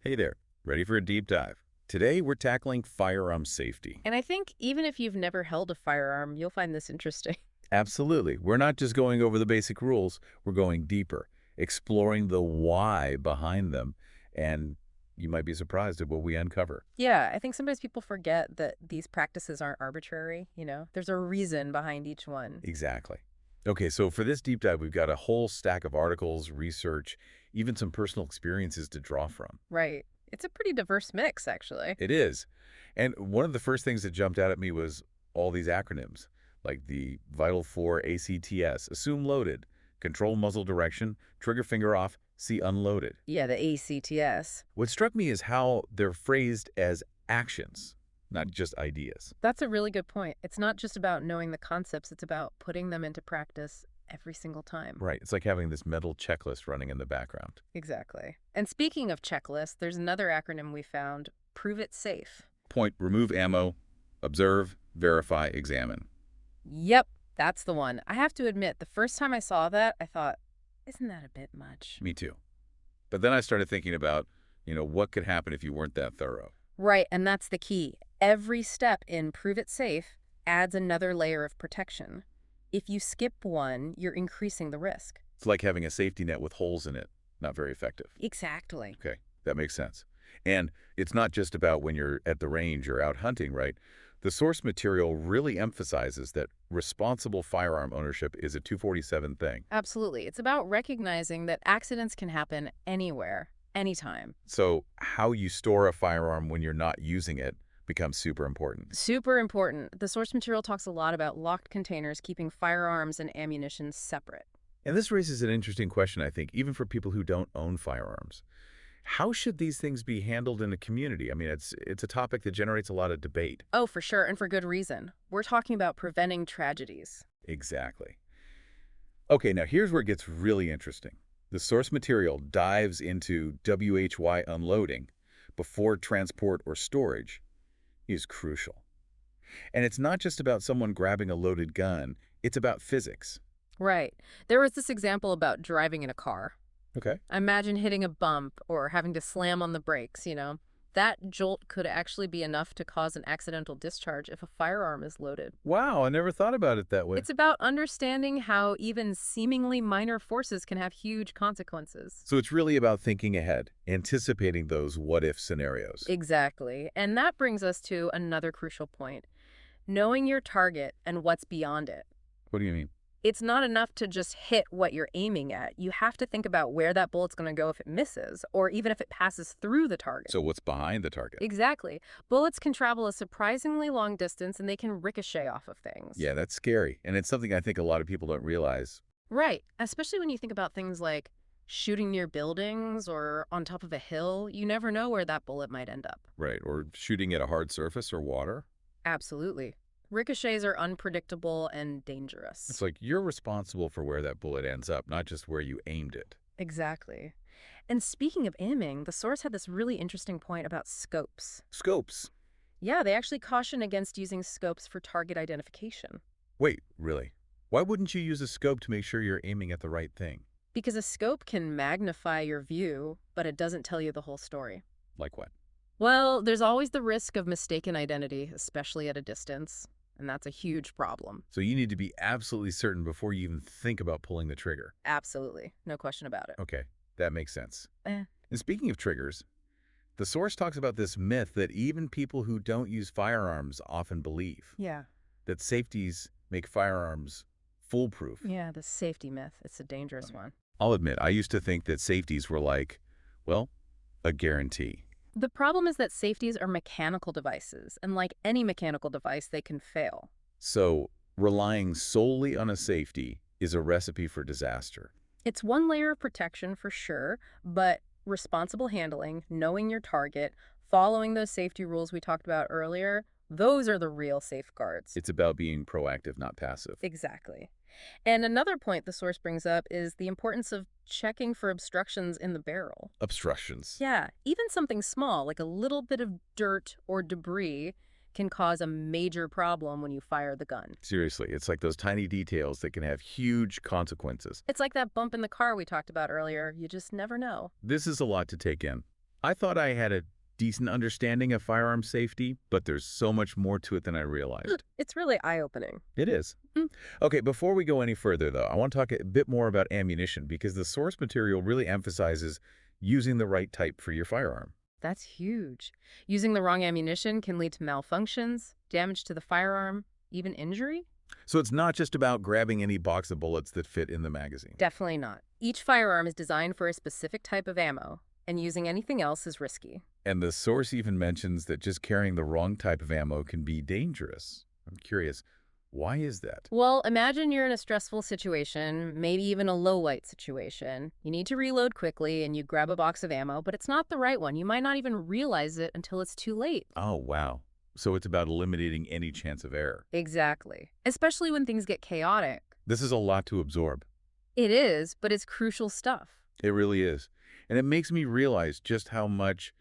Hey there, ready for a deep dive? Today we're tackling firearm safety. And I think even if you've never held a firearm, you'll find this interesting. Absolutely. We're not just going over the basic rules, we're going deeper, exploring the why behind them, and you might be surprised at what we uncover. Yeah, I think sometimes people forget that these practices aren't arbitrary. There's a reason behind each one. Exactly. Okay, so for this deep dive, we've got a whole stack of articles, research, even some personal experiences to draw from. Right. It's a pretty diverse mix, actually. It is. And one of the first things that jumped out at me was all these acronyms, like the Vital 4 ACTS, assume loaded, control muzzle direction, trigger finger off, see unloaded. Yeah, the ACTS. What struck me is how they're phrased as actions, not just ideas. That's a really good point. It's not just about knowing the concepts, it's about putting them into practice every single time. Right. It's like having this mental checklist running in the background. Exactly. And speaking of checklists, there's another acronym we found, Prove It Safe. Point, remove ammo, observe, verify, examine. Yep, that's the one. I have to admit, the first time I saw that, I thought, isn't that a bit much? Me too. But then I started thinking about, what could happen if you weren't that thorough. Right, and that's the key. Every step in Prove It Safe adds another layer of protection. If you skip one, you're increasing the risk. It's like having a safety net with holes in it. Not very effective. Exactly. Okay, that makes sense. And it's not just about when you're at the range or out hunting, right? The source material really emphasizes that responsible firearm ownership is a 247 thing. Absolutely. It's about recognizing that accidents can happen anywhere, anytime. So how you store a firearm when you're not using it becomes super important. Super important. The source material talks a lot about locked containers keeping firearms and ammunition separate. And this raises an interesting question, I think, even for people who don't own firearms. How should these things be handled in a community? I mean, it's a topic that generates a lot of debate. Oh, for sure, and for good reason. We're talking about preventing tragedies. Exactly. Okay, now here's where it gets really interesting. The source material dives into WHY unloading before transport or storage is crucial. And it's not just about someone grabbing a loaded gun, it's about physics. Right. There was this example about driving in a car. Okay. Imagine hitting a bump or having to slam on the brakes. That jolt could actually be enough to cause an accidental discharge if a firearm is loaded. Wow, I never thought about it that way. It's about understanding how even seemingly minor forces can have huge consequences. So it's really about thinking ahead, anticipating those what-if scenarios. Exactly. And that brings us to another crucial point, knowing your target and what's beyond it. What do you mean? It's not enough to just hit what you're aiming at. You have to think about where that bullet's going to go if it misses, or even if it passes through the target. So what's behind the target? Exactly. Bullets can travel a surprisingly long distance, and they can ricochet off of things. Yeah, that's scary. And it's something I think a lot of people don't realize. Right. Especially when you think about things like shooting near buildings or on top of a hill. You never know where that bullet might end up. Right, or shooting at a hard surface or water. Absolutely. Ricochets are unpredictable and dangerous. It's like you're responsible for where that bullet ends up, not just where you aimed it. Exactly. And speaking of aiming, the source had this really interesting point about scopes. Scopes. Yeah, they actually caution against using scopes for target identification. Wait, really? Why wouldn't you use a scope to make sure you're aiming at the right thing? Because a scope can magnify your view, but it doesn't tell you the whole story. Like what? Well, there's always the risk of mistaken identity, especially at a distance. And that's a huge problem. So you need to be absolutely certain before you even think about pulling the trigger. Absolutely. No question about it. Okay, that makes sense. Eh. And speaking of triggers, the source talks about this myth that even people who don't use firearms often believe, Yeah. that safeties make firearms foolproof. Yeah, the safety myth. It's a dangerous one. I'll admit, I used to think that safeties were like, well, a guarantee. The problem is that safeties are mechanical devices, and like any mechanical device, they can fail. So relying solely on a safety is a recipe for disaster. It's one layer of protection for sure, but responsible handling, knowing your target, following those safety rules we talked about earlier, those are the real safeguards. It's about being proactive, not passive. Exactly. And another point the source brings up is the importance of checking for obstructions in the barrel. Obstructions. Yeah, even something small, like a little bit of dirt or debris, can cause a major problem when you fire the gun. Seriously, it's like those tiny details that can have huge consequences. It's like that bump in the car we talked about earlier. You just never know. This is a lot to take in. I thought I had a decent understanding of firearm safety, but there's so much more to it than I realized. It's really eye-opening. It is. Okay, before we go any further, though, I want to talk a bit more about ammunition because the source material really emphasizes using the right type for your firearm. That's huge. Using the wrong ammunition can lead to malfunctions, damage to the firearm, even injury? So it's not just about grabbing any box of bullets that fit in the magazine. Definitely not. Each firearm is designed for a specific type of ammo, and using anything else is risky. And the source even mentions that just carrying the wrong type of ammo can be dangerous. I'm curious, why is that? Well, imagine you're in a stressful situation, maybe even a low-light situation. You need to reload quickly and you grab a box of ammo, but it's not the right one. You might not even realize it until it's too late. Oh, wow. So it's about eliminating any chance of error. Exactly. Especially when things get chaotic. This is a lot to absorb. It is, but it's crucial stuff. It really is. And it makes me realize just how much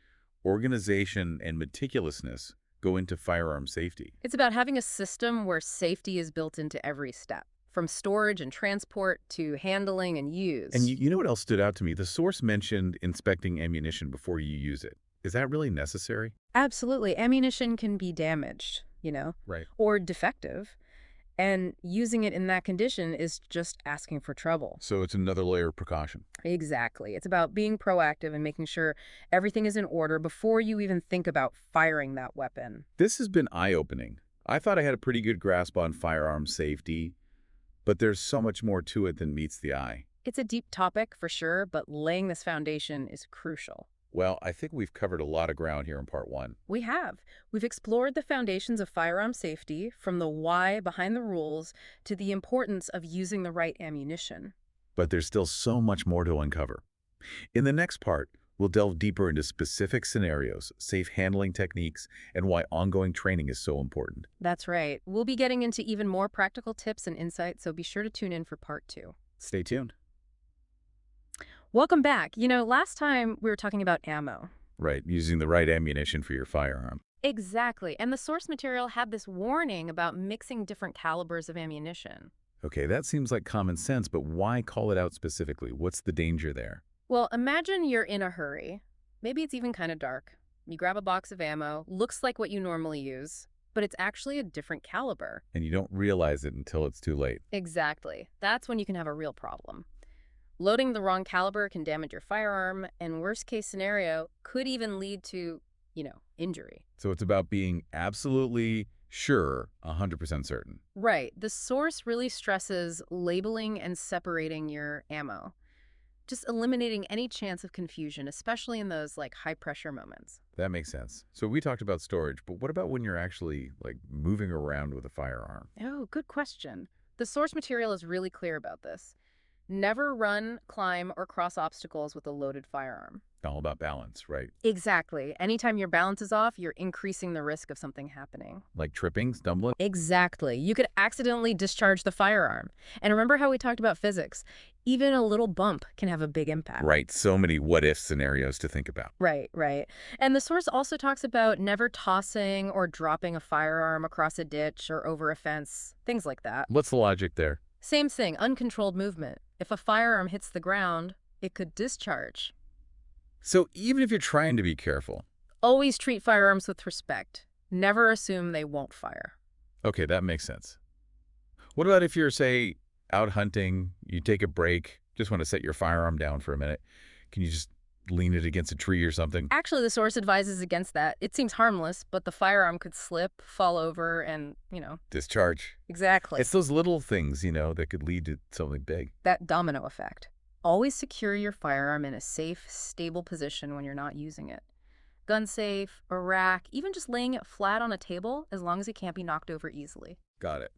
organization and meticulousness go into firearm safety. It's about having a system where safety is built into every step, from storage and transport to handling and use. And you know what else stood out to me? The source mentioned inspecting ammunition before you use it. Is that really necessary? Absolutely. Ammunition can be damaged, Right. or defective. And using it in that condition is just asking for trouble. So it's another layer of precaution. Exactly. It's about being proactive and making sure everything is in order before you even think about firing that weapon. This has been eye-opening. I thought I had a pretty good grasp on firearm safety, but there's so much more to it than meets the eye. It's a deep topic for sure, but laying this foundation is crucial. Well, I think we've covered a lot of ground here in part one. We have. We've explored the foundations of firearm safety, from the why behind the rules to the importance of using the right ammunition. But there's still so much more to uncover. In the next part, we'll delve deeper into specific scenarios, safe handling techniques, and why ongoing training is so important. That's right. We'll be getting into even more practical tips and insights, so be sure to tune in for part 2. Stay tuned. Welcome back. Last time we were talking about ammo. Right, using the right ammunition for your firearm. Exactly. And the source material had this warning about mixing different calibers of ammunition. Okay, that seems like common sense, but why call it out specifically? What's the danger there? Well, imagine you're in a hurry. Maybe it's even kind of dark. You grab a box of ammo, looks like what you normally use, but it's actually a different caliber. And you don't realize it until it's too late. Exactly. That's when you can have a real problem. Loading the wrong caliber can damage your firearm, and worst case scenario, could even lead to, injury. So it's about being absolutely sure, 100% certain. Right. The source really stresses labeling and separating your ammo. Just eliminating any chance of confusion, especially in those high pressure moments. That makes sense. So we talked about storage, but what about when you're actually moving around with a firearm? Oh, good question. The source material is really clear about this. Never run, climb, or cross obstacles with a loaded firearm. All about balance, right? Exactly. Anytime your balance is off, you're increasing the risk of something happening. Like tripping, stumbling? Exactly. You could accidentally discharge the firearm. And remember how we talked about physics? Even a little bump can have a big impact. Right, so many what-if scenarios to think about. Right, right. And the source also talks about never tossing or dropping a firearm across a ditch or over a fence, things like that. What's the logic there? Same thing, uncontrolled movement. If a firearm hits the ground, it could discharge. So even if you're trying to be careful. Always treat firearms with respect. Never assume they won't fire. Okay, that makes sense. What about if you're, say, out hunting, you take a break, just want to set your firearm down for a minute? Can you just lean it against a tree or something? Actually, the source advises against that. It seems harmless, but the firearm could slip, fall over, and, Discharge. Exactly. It's those little things, that could lead to something big. That domino effect. Always secure your firearm in a safe, stable position when you're not using it. Gun safe, a rack, even just laying it flat on a table, as long as it can't be knocked over easily. Got it.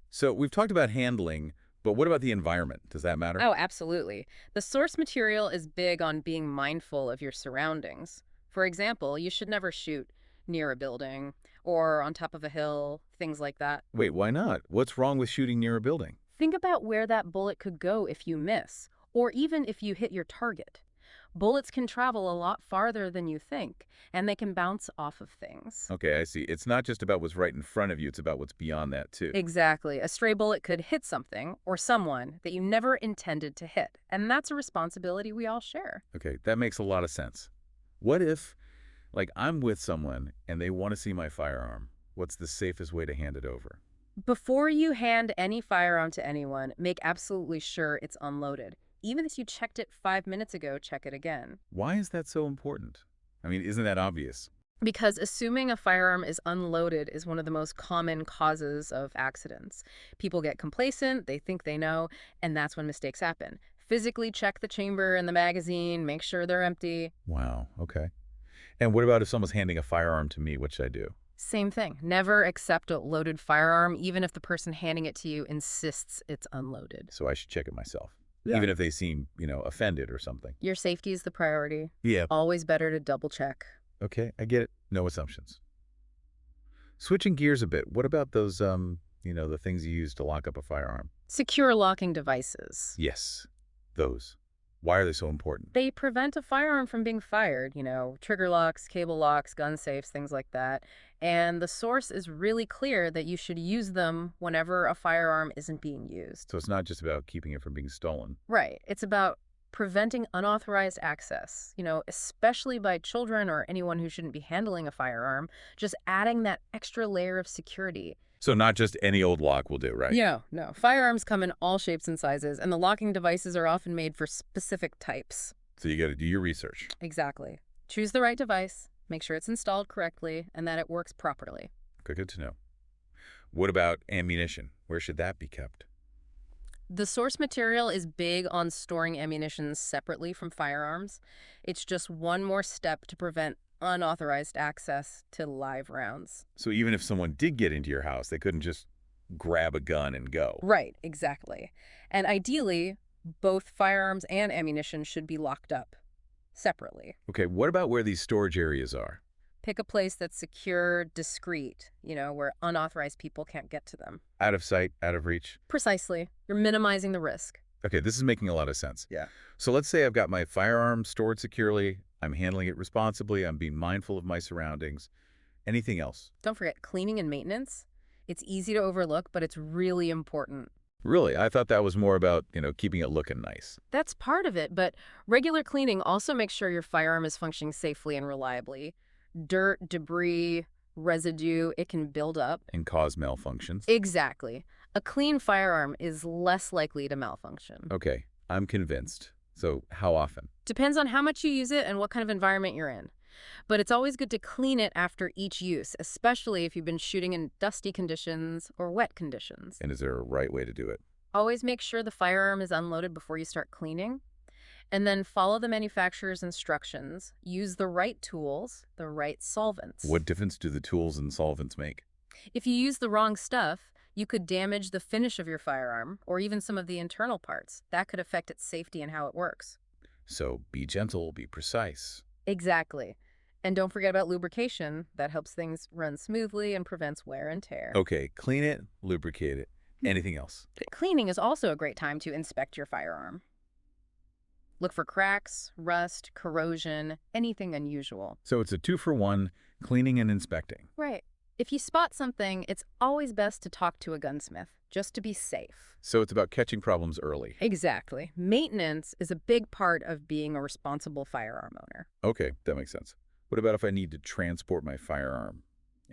So we've talked about handling, but what about the environment? Does that matter? Oh, absolutely. The source material is big on being mindful of your surroundings. For example, you should never shoot near a building or on top of a hill, things like that. Wait, why not? What's wrong with shooting near a building? Think about where that bullet could go if you miss, or even if you hit your target. Bullets can travel a lot farther than you think, and they can bounce off of things. Okay, I see. It's not just about what's right in front of you, it's about what's beyond that, too. Exactly. A stray bullet could hit something or someone that you never intended to hit, and that's a responsibility we all share. Okay, that makes a lot of sense. What if, like, I'm with someone and they want to see my firearm? What's the safest way to hand it over? Before you hand any firearm to anyone, make absolutely sure it's unloaded. Even if you checked it 5 minutes ago, check it again. Why is that so important? I mean, isn't that obvious? Because assuming a firearm is unloaded is one of the most common causes of accidents. People get complacent, they think they know, and that's when mistakes happen. Physically check the chamber and the magazine, make sure they're empty. Wow, okay. And what about if someone's handing a firearm to me? What should I do? Same thing. Never accept a loaded firearm, even if the person handing it to you insists it's unloaded. So I should check it myself, Yeah. even if they seem, offended or something. Your safety is the priority. Yeah. Always better to double check. Okay, I get it. No assumptions. Switching gears a bit, what about those, the things you use to lock up a firearm? Secure locking devices. Yes, those. Why are they so important? They prevent a firearm from being fired, trigger locks, cable locks, gun safes, things like that. And the source is really clear that you should use them whenever a firearm isn't being used. So it's not just about keeping it from being stolen. Right. It's about preventing unauthorized access, especially by children or anyone who shouldn't be handling a firearm, just adding that extra layer of security. So not just any old lock will do, right? Yeah, no. Firearms come in all shapes and sizes, and the locking devices are often made for specific types. So you got to do your research. Exactly. Choose the right device, make sure it's installed correctly, and that it works properly. Good to know. What about ammunition? Where should that be kept? The source material is big on storing ammunition separately from firearms. It's just one more step to prevent unauthorized access to live rounds. So even if someone did get into your house, they couldn't just grab a gun and go. Right, exactly. And ideally, both firearms and ammunition should be locked up separately. Okay, what about where these storage areas are? Pick a place that's secure, discreet, where unauthorized people can't get to them. Out of sight, out of reach? Precisely. You're minimizing the risk. Okay, this is making a lot of sense. Yeah. So let's say I've got my firearm stored securely, I'm handling it responsibly, I'm being mindful of my surroundings. Anything else? Don't forget cleaning and maintenance. It's easy to overlook, but it's really important. Really? I thought that was more about, keeping it looking nice. That's part of it, but regular cleaning also makes sure your firearm is functioning safely and reliably. Dirt, debris, residue, it can build up. And cause malfunctions. Exactly. A clean firearm is less likely to malfunction. Okay, I'm convinced. So how often? Depends on how much you use it and what kind of environment you're in. But it's always good to clean it after each use, especially if you've been shooting in dusty conditions or wet conditions. And is there a right way to do it? Always make sure the firearm is unloaded before you start cleaning. And then follow the manufacturer's instructions. Use the right tools, the right solvents. What difference do the tools and solvents make? If you use the wrong stuff, you could damage the finish of your firearm or even some of the internal parts. That could affect its safety and how it works. So be gentle, be precise. Exactly. And don't forget about lubrication. That helps things run smoothly and prevents wear and tear. Okay, clean it, lubricate it. Anything else? Cleaning is also a great time to inspect your firearm. Look for cracks, rust, corrosion, anything unusual. So it's a 2-for-1, cleaning and inspecting. Right. If you spot something, it's always best to talk to a gunsmith, just to be safe. So it's about catching problems early. Exactly. Maintenance is a big part of being a responsible firearm owner. Okay, that makes sense. What about if I need to transport my firearm?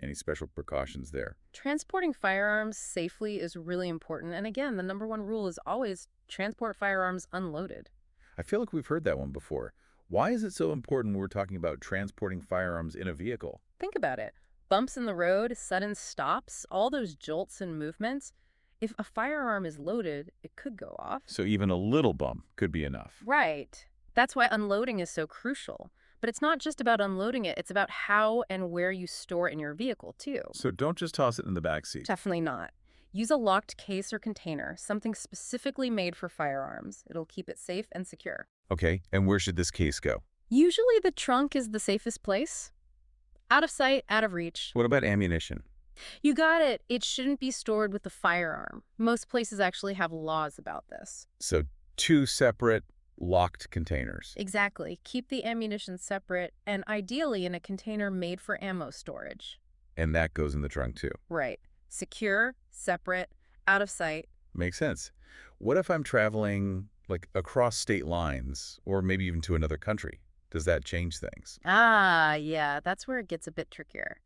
Any special precautions there? Transporting firearms safely is really important. And again, the number one rule is always transport firearms unloaded. I feel like we've heard that one before. Why is it so important when we're talking about transporting firearms in a vehicle? Think about it. Bumps in the road, sudden stops, all those jolts and movements. If a firearm is loaded, it could go off. So even a little bump could be enough. Right. That's why unloading is so crucial. But it's not just about unloading it, it's about how and where you store it in your vehicle, too. So don't just toss it in the back seat. Definitely not. Use a locked case or container, something specifically made for firearms. It'll keep it safe and secure. Okay, and where should this case go? Usually the trunk is the safest place. Out of sight, out of reach. What about ammunition? You got it. It shouldn't be stored with the firearm. Most places actually have laws about this. So 2 separate locked containers. Exactly. Keep the ammunition separate and ideally in a container made for ammo storage. And that goes in the trunk too. Right. Secure, separate, out of sight. Makes sense. What if I'm traveling, across state lines, or maybe even to another country? Does that change things? Ah, yeah, that's where it gets a bit trickier.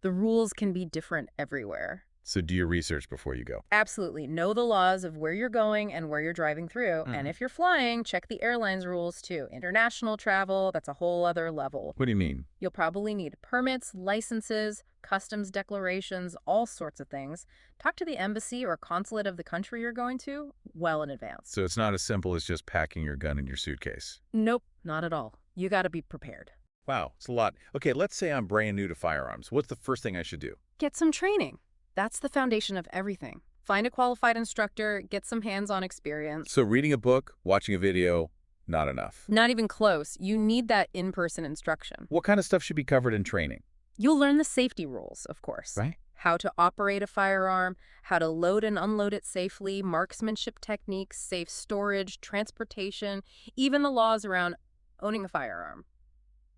The rules can be different everywhere. So do your research before you go. Absolutely. Know the laws of where you're going and where you're driving through. And if you're flying, check the airline's rules too. International travel, that's a whole other level. What do you mean? You'll probably need permits, licenses, customs declarations, all sorts of things. Talk to the embassy or consulate of the country you're going to well in advance. So it's not as simple as just packing your gun in your suitcase. Nope, not at all. You got to be prepared. Wow, it's a lot. Okay, let's say I'm brand new to firearms. What's the first thing I should do? Get some training. That's the foundation of everything. Find a qualified instructor, get some hands-on experience. So reading a book, watching a video, not enough. Not even close. You need that in-person instruction. What kind of stuff should be covered in training? You'll learn the safety rules, of course. Right. How to operate a firearm, how to load and unload it safely, marksmanship techniques, safe storage, transportation, even the laws around owning a firearm.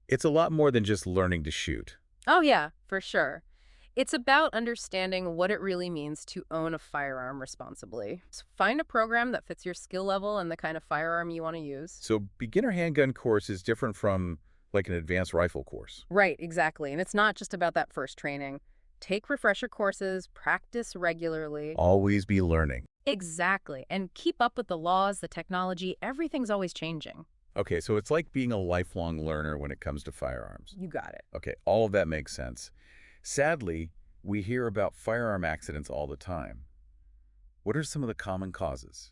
It's a lot more than just learning to shoot. Oh yeah, for sure. It's about understanding what it really means to own a firearm responsibly. So find a program that fits your skill level and the kind of firearm you want to use. So beginner handgun course is different from like an advanced rifle course. Right, exactly. And it's not just about that first training. Take refresher courses, practice regularly. Always be learning. Exactly. And keep up with the laws, the technology. Everything's always changing. Okay, so it's like being a lifelong learner when it comes to firearms. You got it. Okay, all of that makes sense. Sadly, we hear about firearm accidents all the time. What are some of the common causes?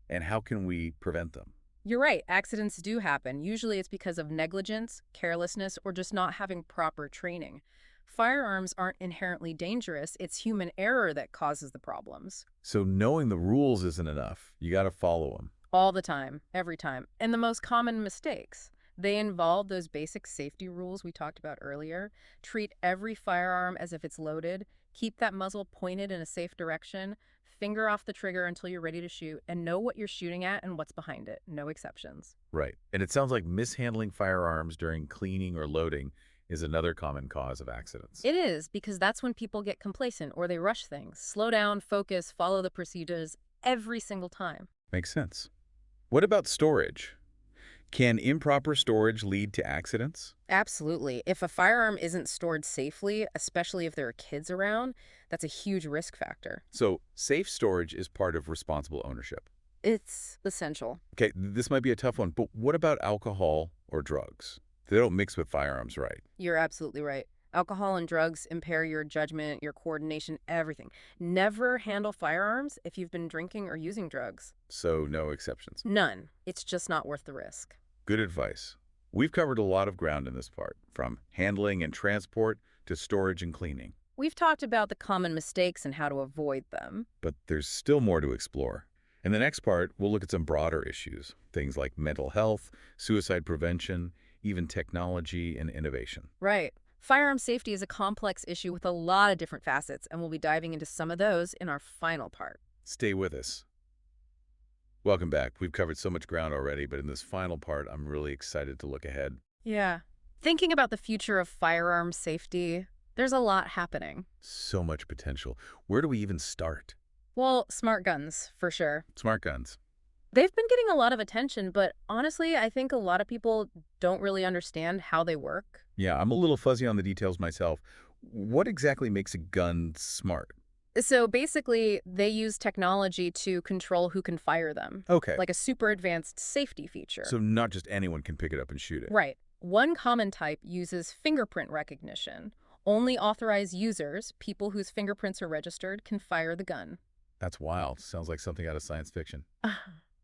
And how can we prevent them? You're right. Accidents do happen. Usually it's because of negligence, carelessness, or just not having proper training. Firearms aren't inherently dangerous. It's human error that causes the problems. So knowing the rules isn't enough. You got to follow them. All the time, every time. And the most common mistakes. They involve those basic safety rules we talked about earlier. Treat every firearm as if it's loaded. Keep that muzzle pointed in a safe direction. Finger off the trigger until you're ready to shoot. And know what you're shooting at and what's behind it. No exceptions. Right. And it sounds like mishandling firearms during cleaning or loading is another common cause of accidents. It is, because that's when people get complacent or they rush things. Slow down, focus, follow the procedures every single time. Makes sense. What about storage? Can improper storage lead to accidents? Absolutely. If a firearm isn't stored safely, especially if there are kids around, that's a huge risk factor. So safe storage is part of responsible ownership. It's essential. Okay, this might be a tough one, but what about alcohol or drugs? They don't mix with firearms, right? You're absolutely right. Alcohol and drugs impair your judgment, your coordination, everything. Never handle firearms if you've been drinking or using drugs. So no exceptions. None. It's just not worth the risk. Good advice. We've covered a lot of ground in this part, from handling and transport to storage and cleaning. We've talked about the common mistakes and how to avoid them. But there's still more to explore. In the next part, we'll look at some broader issues, things like mental health, suicide prevention, even technology and innovation. Right. Firearm safety is a complex issue with a lot of different facets, and we'll be diving into some of those in our final part. Stay with us. Welcome back. We've covered so much ground already, but in this final part, I'm really excited to look ahead. Yeah. Thinking about the future of firearm safety, there's a lot happening. So much potential. Where do we even start? Well, smart guns, for sure. Smart guns. They've been getting a lot of attention, but honestly, I think a lot of people don't really understand how they work. Yeah, I'm a little fuzzy on the details myself. What exactly makes a gun smart? So basically, they use technology to control who can fire them. Okay. Like a super advanced safety feature. So not just anyone can pick it up and shoot it. Right. One common type uses fingerprint recognition. Only authorized users, people whose fingerprints are registered, can fire the gun. That's wild. Sounds like something out of science fiction.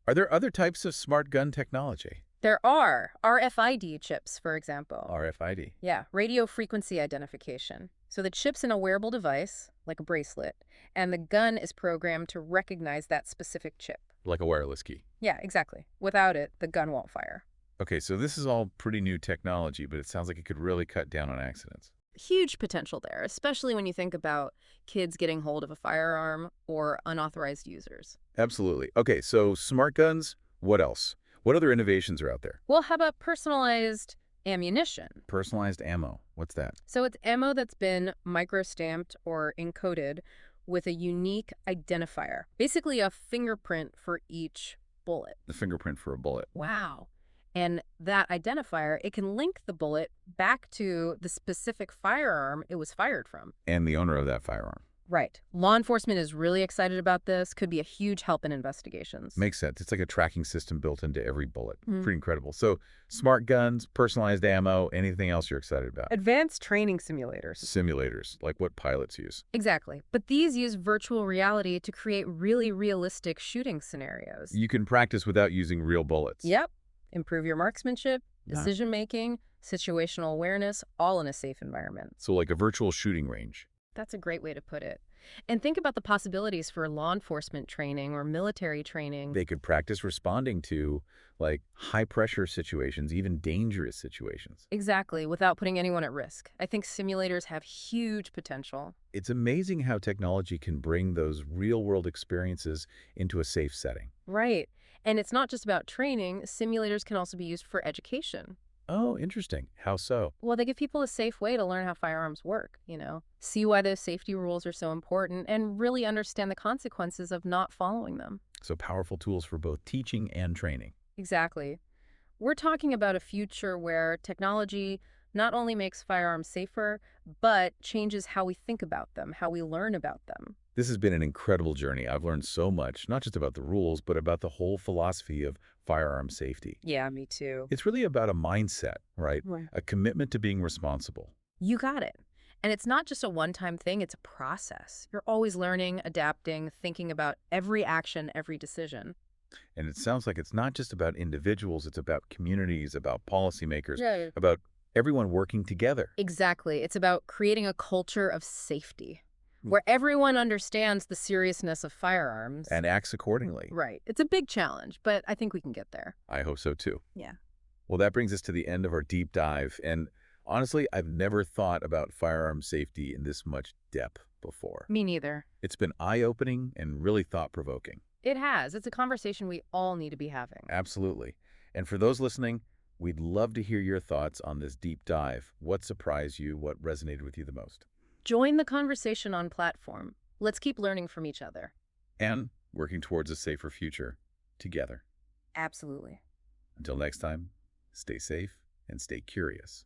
Are there other types of smart gun technology? There are RFID chips, for example. RFID. Yeah, radio frequency identification. So the chip's in a wearable device, like a bracelet, and the gun is programmed to recognize that specific chip. Like a wireless key. Yeah, exactly. Without it, the gun won't fire. Okay, so this is all pretty new technology, but it sounds like it could really cut down on accidents. Huge potential there, especially when you think about kids getting hold of a firearm or unauthorized users. Absolutely. Okay, so smart guns, what else? What other innovations are out there? Well, how about personalized ammunition? Personalized ammo. What's that? So it's ammo that's been microstamped or encoded with a unique identifier, basically a fingerprint for each bullet. The fingerprint for a bullet. Wow. And that identifier, it can link the bullet back to the specific firearm it was fired from. And the owner of that firearm. Right. Law enforcement is really excited about this, could be a huge help in investigations. Makes sense. It's like a tracking system built into every bullet. Mm. Pretty incredible. So smart guns, personalized ammo, anything else you're excited about? Advanced training simulators. Simulators, like what pilots use. Exactly. But these use virtual reality to create really realistic shooting scenarios. You can practice without using real bullets. Yep. Improve your marksmanship, Nice. decision-making, situational awareness, all in a safe environment. So like a virtual shooting range. That's a great way to put it. And think about the possibilities for law enforcement training or military training. They could practice responding to like high-pressure situations, even dangerous situations. Exactly, without putting anyone at risk. I think simulators have huge potential. It's amazing how technology can bring those real-world experiences into a safe setting. Right. And it's not just about training. Simulators can also be used for education. Oh, interesting. How so? Well, they give people a safe way to learn how firearms work, see why those safety rules are so important, and really understand the consequences of not following them. So powerful tools for both teaching and training. Exactly. We're talking about a future where technology not only makes firearms safer, but changes how we think about them, how we learn about them. This has been an incredible journey. I've learned so much, not just about the rules, but about the whole philosophy of firearm safety. Yeah, me too. It's really about a mindset, right? Right. A commitment to being responsible. You got it. And it's not just a one-time thing, it's a process. You're always learning, adapting, thinking about every action, every decision. And it sounds like it's not just about individuals, it's about communities, about policymakers, Yeah. about everyone working together. Exactly. It's about creating a culture of safety where everyone understands the seriousness of firearms. And acts accordingly. Right. It's a big challenge, but I think we can get there. I hope so too. Yeah. Well, that brings us to the end of our deep dive. And honestly, I've never thought about firearm safety in this much depth before. Me neither. It's been eye-opening and really thought-provoking. It has. It's a conversation we all need to be having. Absolutely. And for those listening, we'd love to hear your thoughts on this deep dive. What surprised you? What resonated with you the most? Join the conversation on platform. Let's keep learning from each other. And working towards a safer future together. Absolutely. Until next time, stay safe and stay curious.